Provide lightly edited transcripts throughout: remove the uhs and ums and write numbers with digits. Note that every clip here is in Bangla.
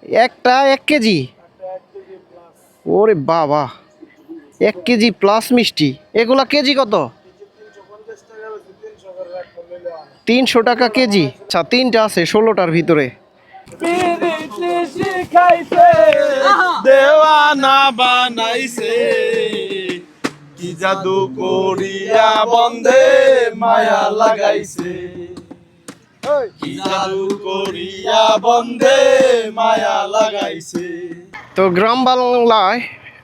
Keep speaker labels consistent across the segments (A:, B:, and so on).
A: একটা 1 কেজি? ওরে বাবা, 1 কেজি প্লাস মিষ্টি। এগুলা কেজি কত? 300 টাকা কেজি। আচ্ছা, 3টা আছে 16টার ভিতরে।
B: পিরিতি শিখাইছে দেওয়ানা বানাইছে কি জাদু করিয়া বন্ধে মায়া লাগাইছে কি জাদু করিয়া বন্ধে মায়া লাগাইছে।
A: তো গ্রাম বাংলায়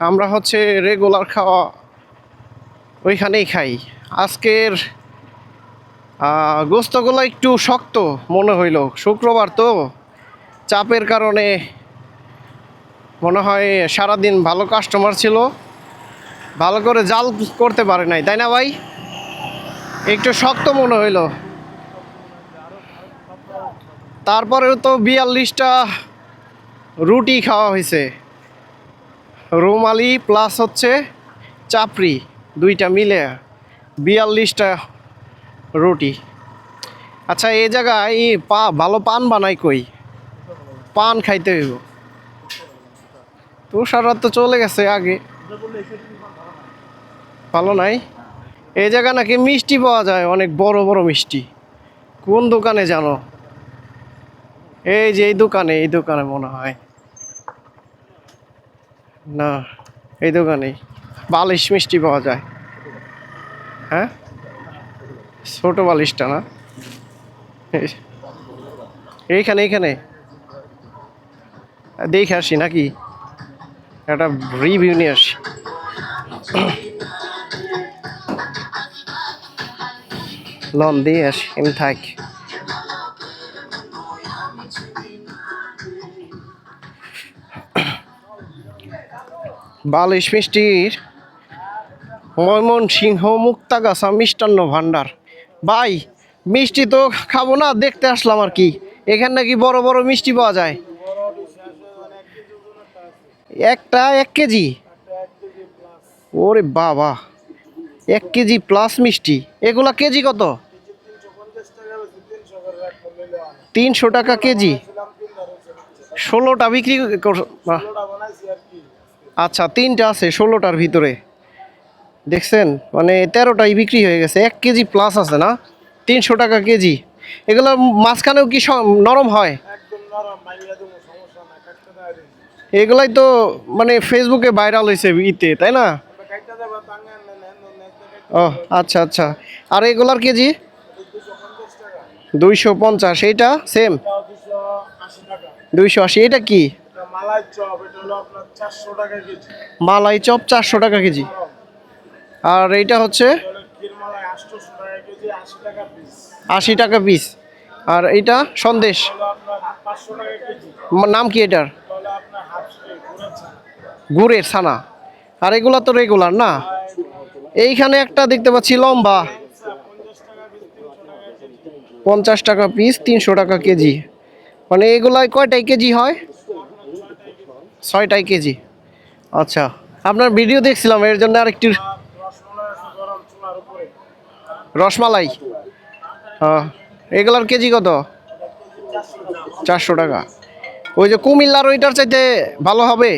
A: আমরা হচ্ছে রেগুলার খাওয়া ওইখানেই খাই। আজকের গোস্তগুলো একটু শক্ত মনে হইল, শুক্রবার তো চাপের কারণে মনে হয় সারাদিন ভালো কাস্টমার ছিল, ভালো করে জাল করতে পারে নাই, তাই না ভাই? একটু শক্ত মনে হইল। তারপরেও তো 42টা রুটি খাওয়া হয়েছে, রুমালি প্লাস হচ্ছে চাপড়ি, 2টা মিলে 42টা রুটি। আচ্ছা, এই জায়গায় ভালো পান বানাই কই? পান খাইতে হইব। তুষাররাত তো চলে গেছে আগে, ভালো নাই। এই জায়গা নাকি মিষ্টি পাওয়া যায়, অনেক বড় বড় মিষ্টি। কোন দোকানে জানো? এই যে এই দোকানে মনে হয়, না এই দোকানে বালিশ মিষ্টি পাওয়া যায়। হ্যাঁ, ছোট বালিশটা না? এইখানে দেখে আসি নাকি, একটা রিভিউ নিয়ে আসি। লন দিয়ে আসি, আমি থাক। বালিশ মিষ্টির ময়মনসিংহ মুক্তাগাছা মিষ্টান্ন ভান্ডার। ভাই, মিষ্টি তো খাবো না, দেখতে আসলাম আর কি। এখানে নাকি বড় বড় মিষ্টি পাওয়া যায়। একটা 1 কেজি? ওরে বাবা, 1 কেজি প্লাস মিষ্টি। এগুলা কেজি কত? 300 টাকা কেজি। 16টা বিক্রি আচ্ছা, 3টা আছে 16টার ভিতরে। দেখছেন, মানে 13টাই বিক্রি হয়ে গেছে। 1 কেজি প্লাস আছে না, 300 টাকা কেজি। এগুলো মাঝখানেও কি নরম হয়? এগুলাই তো মানে ফেসবুকে ভাইরাল হয়েছে ইতে, তাই না? ও আচ্ছা আচ্ছা। আর এগুলার কেজি? 250। এইটা সেম 280। এটা কি? মালাই চপ 400 টাকা কেজি। আর এইটা হচ্ছে 80 টাকা পিস। আর এইটা সন্দেশ, নাম কি এটার? গুড়ের ছানা। আর এগুলা তো রেগুলার না। এইখানে একটা দেখতে পাচ্ছি লম্বা, 50 টাকা পিস, 300 টাকা কেজি। মানে এগুলাই কয়টাই কেজি হয়? 6টাই কেজি। আচ্ছা, আপনার ভিডিও দেখছিলাম, এর জন্য আরেকটু। রসমালাই, হ্যাঁ। এগুলার কেজি কত? 400 টাকা। ওই যে কুমিল্লার ওইটার চাইতে ভালো হবে?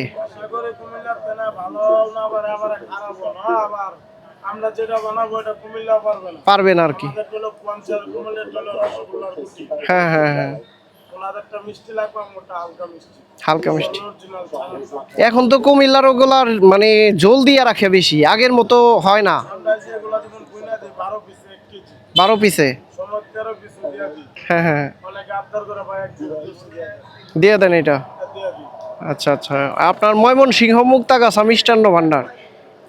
A: পারবেন আর কি। হ্যাঁ হ্যাঁ হ্যাঁ, হালকা মিষ্টি। এখন তো কুমিল্লার ওগুলার মানে জল দিয়ে রাখে বেশি, আগের মতো হয় না। 12 পিসে? হ্যাঁ হ্যাঁ, দিয়ে দেন এটা। আচ্ছা আচ্ছা, আপনার ময়মনসিংহ মুক্তাগাছা মিষ্টান্ন ভান্ডার,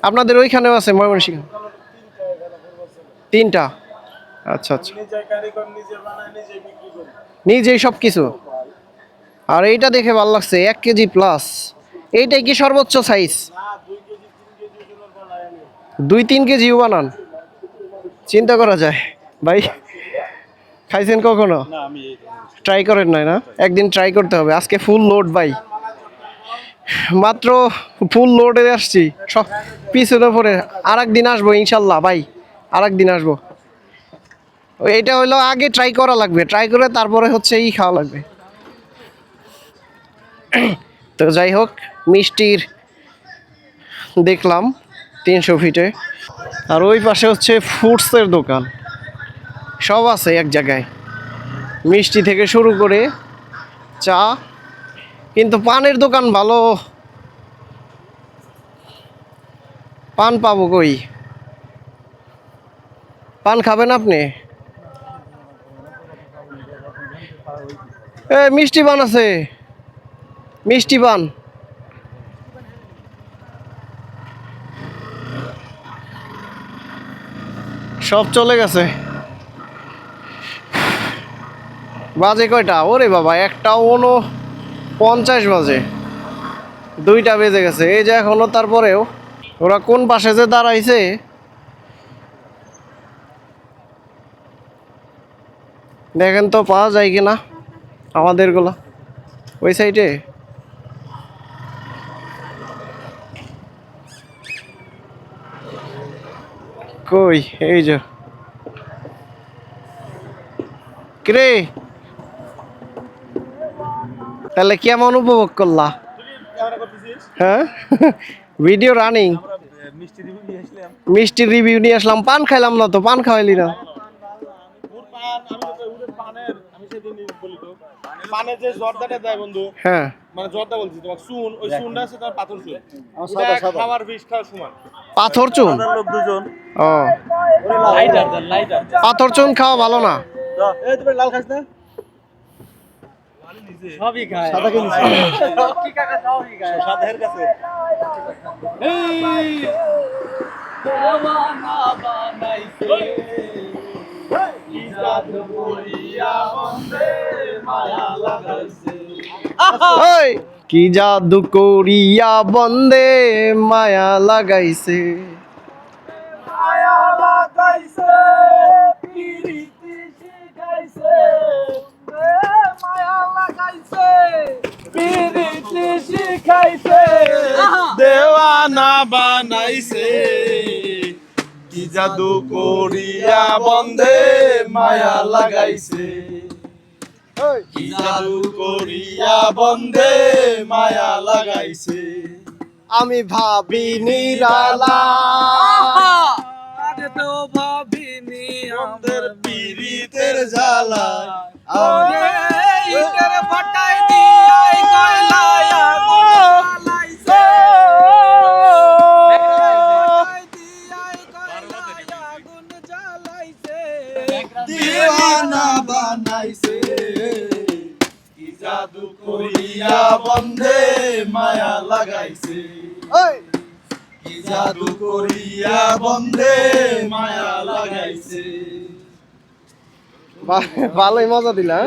A: আপনাদের ওইখানেও আছে ময়মনসিংহ? 3টা? আচ্ছা আচ্ছা, নিজেই সব কিছু। আর এইটা দেখে ভালো লাগছে, 1 কেজি প্লাস। এইটাই কি সর্বোচ্চ সাইজ? 2-3 কেজিও বানান? চিন্তা করা যায় ভাই। খাইছেন কখনো? ট্রাই করেন নাই না? একদিন ট্রাই করতে হবে। আজকে ফুল লোড ভাই, মাত্র ফুল লোডে আসছি সব পিছনে পরে। আর একদিন আসবো ইনশাল্লাহ ভাই, আর একদিন আসবো। এইটা হইলো আগে ট্রাই করা লাগবে, ট্রাই করে তারপরে হচ্ছে খাওয়া লাগবে। তো যাই হোক, মিষ্টির দেখলাম 300 ফিটে। আর ওই পাশে হচ্ছে ফ্রুটসের দোকান, সব আছে এক জায়গায়, মিষ্টি থেকে শুরু করে চা। কিন্তু পানের দোকান ভালো, পান পাবো কই? পান খাবেন আপনি? এ মিষ্টি পান আছে, মিষ্টি পান। সব চলে গেছে। বাজে কয়টা? ওরে বাবা, 1:49 বাজে, 2টা বেজে গেছে। এই যে এখনো, তারপরেও ওরা কোন পাশে যে দাঁড়াইছে। দেখেন তো পাওয়া যায় কিনা আমাদেরগুলো ওই সাইডে। কই? এই যে, কিরে, তাহলে কেমন উপভোগ করলা? হ্যাঁ, ভিডিও রানিং। মিষ্টি রিভিউ নিয়ে আসলাম, পান খাইলাম না তো, পান খাওয়াইলি না।
B: পানে যে জর্দাটা দেয় বন্ধু,
A: হ্যাঁ,
B: মানে জর্দা বলছি তোমার, চুন, ওই চুনটা আছে তার পাথর চুন, ওটা খাবার বিষ খাওয়ার সমান।
A: পাথর চুন?
B: লোক দুজন।
A: ও, পাথর চুন খাওয়া ভালো না।
B: এই তুমি লাল খাস না? সবই খায়। সাদা কি নিছে? কি কাকা সবই খায়। সাদার কাছে। এই দেওয়ানা বানাইছে, কি জাদু করিয়া বন্দে মায়া লাগাইছে।
A: ওই, কি জাদু করিয়া বন্দে মায়া লাগাইছে,
B: মায়া লাগাইছে, পিরিতি শিখাইছে, মায়া লাগাইছে, পিরিতি শিখাইছে, দেওয়ানা বানাইছে, কি জাদু করিয়া বন্দে মায়া লাগাইছে, কি জাদু করিয়া বন্দে মায়া লাগাইছে।
A: আমি ভাবি নিরালা,
B: আগে তো ভাবিনি আমাদের পীড়িতের জ্বালা, ওরে ইটের ভাটায় দিয়াই কয়লায় আগুন জ্বালাইছে, ভাটায় দিয়াই কয়লায় আগুন জ্বালাইছে, দিওয়ানা বানাইছে, কি জাদু করিয়া বন্দে মায়া লাগাইছে, কি জাদু করিয়া বন্দে মায়া লাগাইছে।
A: ভালোই মজা দিলা।